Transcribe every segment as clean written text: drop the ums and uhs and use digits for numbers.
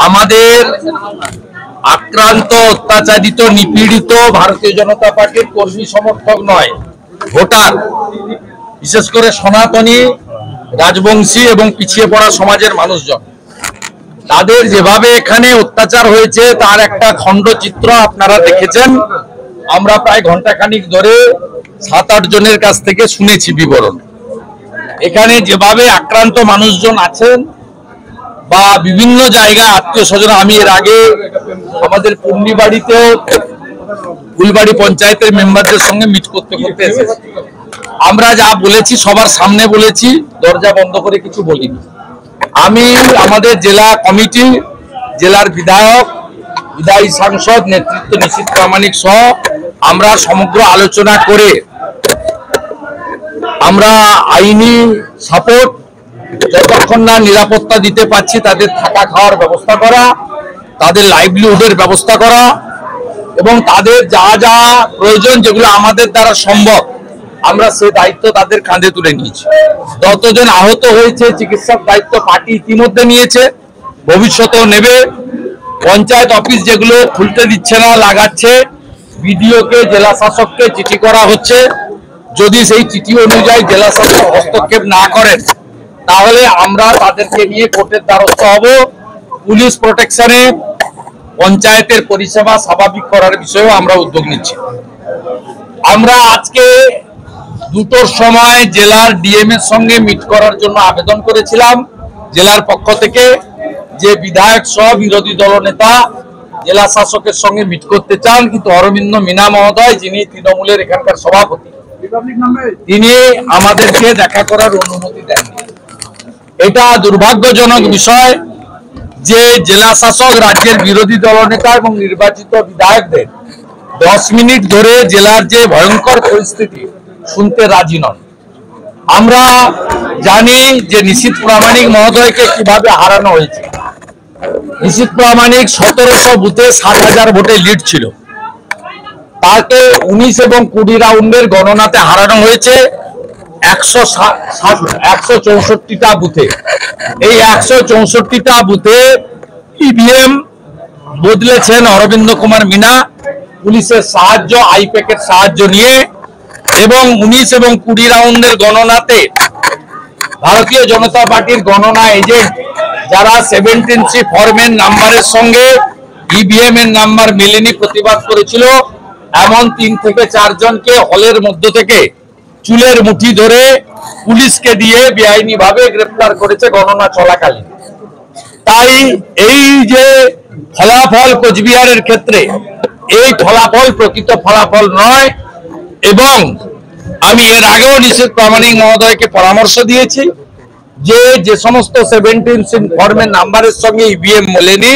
আমাদের আক্রান্ত অত্যাচারিত নিপীড়িত ভারতীয় জনতা পার্টির কর্মী সমর্থক নয়, ভোটার, বিশেষ করে সনাতনী, রাজবংশী এবং পিছিয়ে পড়া সমাজের মানুষজন, তাদের যেভাবে এখানে অত্যাচার হয়েছে তার একটা খণ্ডচিত্র আপনারা দেখেছেন। আমরা প্রায় ঘন্টাখানিক ধরে 7-8 জনের কাছ থেকে শুনেছি বিবরণ। এখানে যেভাবে আক্রান্ত মানুষজন আছেন বা বিভিন্ন জায়গায় আত্মীয় স্বজন, আমি এর আগে আমাদের পূর্ণিবাড়িতেও ফুলবাড়ি পঞ্চায়েতের মেম্বারদের সঙ্গে মিট করতে করতে এসেছি। আমরা যা বলেছি সবার সামনে বলেছি, দরজা বন্ধ করে কিছু বলিনি। আমি আমাদের জেলা কমিটি, জেলার বিধায়ক, বিধায়ী সাংসদ নেতৃত্ব নিশীথ প্রামাণিক সহ আমরা সমগ্র আলোচনা করে আমরা আইনি সাপোর্ট, যতক্ষণ না নিরাপত্তা দিতে পারছি তাদের থাকা খাওয়ার ব্যবস্থা করা, তাদের লাইভলিহুডের ব্যবস্থা করা এবং তাদের যা যা প্রয়োজন যেগুলো আমাদের দ্বারা সম্ভব আমরা সে দায়িত্ব তাদের কাঁধে তুলে নিয়েছি। যতজন আহত হয়েছে চিকিৎসার দায়িত্ব পার্টি ইতিমধ্যে নিয়েছে, ভবিষ্যতেও নেবে। পঞ্চায়েত অফিস যেগুলো খুলতে দিচ্ছে না, লাগাচ্ছে, বিডিওকে, জেলা শাসককে চিঠি করা হচ্ছে। যদি সেই চিঠি অনুযায়ী জেলা শাসক হস্তক্ষেপ না করেন তাহলে আমরা তাদেরকে নিয়ে কোর্টের দ্বারস্থ হব। পুলিশ প্রোটেকশনে পঞ্চায়েতের পরিষেবা স্বাভাবিক করার বিষয়েও আমরা উদ্যোগ নিচ্ছি। আমরা আজকে 2টোর সময় জেলার ডিএম এর সঙ্গে মিট করার জন্য আবেদন করেছিলাম জেলার পক্ষ থেকে, যে বিধায়ক সহ বিরোধী দলনেতা জেলা শাসকের সঙ্গে মিট করতে চান, কিন্তু অরবিন্দ মিনা মহোদয়, যিনি তৃণমূলের এখানকার সভাপতি, তিনি আমাদেরকে দেখা করার অনুমতি দেননি। এটা দুর্ভাগ্যজনক বিষয় যে জেলা শাসক রাজ্যের বিরোধী দলনেতা এবং নির্বাচিত বিধায়কদের 10 মিনিট ধরে জেলার যে ভয়ঙ্কর পরিস্থিতি শুনতে রাজি নন। আমরা জানি যে নিশীথ প্রামাণিক মহোদয়কে কিভাবে হারানো হয়েছে। নিশীথ প্রামাণিক 1700 বুথে 60,000 ভোটে লিড ছিল, তাকে 19 এবং 20 রাউন্ডের গণনাতে হারানো হয়েছে 164টা বুথে। এই 164টা বুথে ইভিএম বদলেছেন অরবিন্দ কুমার মিনা পুলিশের সাহায্য, আইপ্যাকের সাহায্য নিয়ে, এবং 19 এবং 20 রাউন্ডের গণনাতে ভারতীয় জনতা পার্টির গণনা এজেন্ট যারা 17C ফর্মের নাম্বারের সঙ্গে ইভিএম এর নাম্বার মেলেনি প্রতিবাদ করেছিল, এমন 3 থেকে 4 জনকে হলের মধ্য থেকে চুলের মুঠি ধরে পুলিশকে দিয়ে বেআইনি ভাবে গ্রেফতার করেছে গণনা চলাকালীন। তাই এই যে ফলাফল কোচবিহারের ক্ষেত্রে, এই ফলাফল প্রকৃত ফলাফল নয়। এবং আমি এর আগেও নিশীথ প্রামাণিক মহোদয়কে পরামর্শ দিয়েছি যে সমস্ত 17C ফর্মের নাম্বারের সঙ্গে ইভিএম মেলেনি,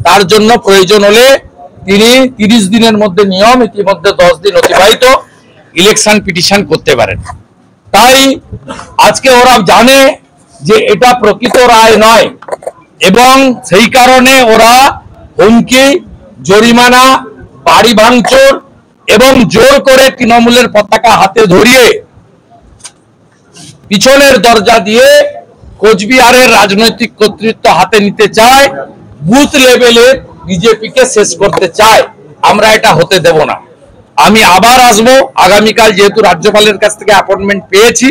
তার জন্য প্রয়োজন হলে তিনি 30 দিনের মধ্যে, নিয়ম ইতিমধ্যে 10 দিন অতিবাহিত, ইলেকশন পিটিশন করতে পারেন। তাই আজকে ওরা জানে যে এটা প্রকৃত রায় নয় এবং সেই কারণে ওরা হুমকি, জরিমানা, বাড়ি ভাঙচুর এবং জোর করে তৃণমূলের পতাকা হাতে ধরিয়ে পিছনের দরজা দিয়ে কোচবিহারের রাজনৈতিক কর্তৃত্ব হাতে নিতে চায়, বুথ লেভেলে বিজেপিকে শেষ করতে চায়। আমরা এটা হতে দেব না। আমি আবার আসব আগামীকাল, যেহেতু রাজ্যপালের কাছ থেকে অ্যাপয়েন্টমেন্ট পেয়েছি,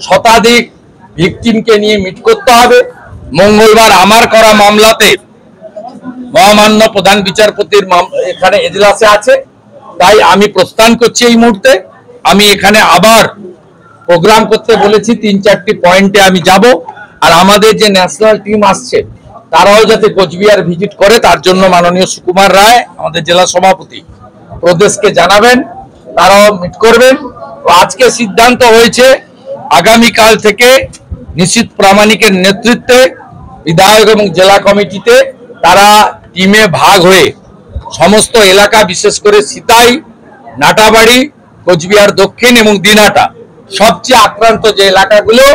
শতাধিক ভিকটিমকে নিয়ে মিট করতে হবে। মঙ্গলবার আমার করা মামলাতে মহামান্য প্রধান বিচারপতির এখানে এজলাসে আছে, তাই আমি প্রস্থান করছি এই মুহূর্তে। আমি এখানে আবার প্রোগ্রাম করতে বলেছি, 3-4টি পয়েন্টে আমি যাব। আর আমাদের যে ন্যাশনাল টিম আসছে তারাও যাতে কোচবিহার ভিজিট করে, তার জন্য মাননীয় সুকুমার রায়, আমাদের জেলা সভাপতি, প্রদেশকে জানাবেন, তারাও মিট করবেন। আজকে সিদ্ধান্ত হয়েছে আগামীকাল থেকে নিশীথ প্রামাণিকের নেতৃত্বে বিধায়ক এবং জেলা কমিটিতে তারা টিমে ভাগ হয়ে সমস্ত এলাকা, বিশেষ করে সিতাই, নাটাবাড়ি, কোচবিহার দক্ষিণ এবং দিনহাটা, সবচেয়ে আক্রান্ত যে এলাকাগুলো,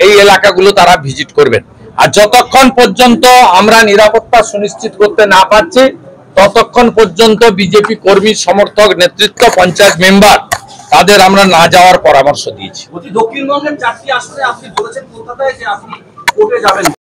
এই এলাকাগুলো তারা ভিজিট করবেন। আর যতক্ষণ পর্যন্ত আমরা নিরাপত্তা সুনিশ্চিত করতে না পারছি ততক্ষণ পর্যন্ত বিজেপি কর্মী, সমর্থক, নেতৃত্ব, পঞ্চায়েত মেম্বার, তাদের আমরা না যাওয়ার পরামর্শ দিয়েছি। দক্ষিণবঙ্গের 4টি আসনে আপনি বলেছেন কলকাতায় যে আপনি কোর্টে যাবেন।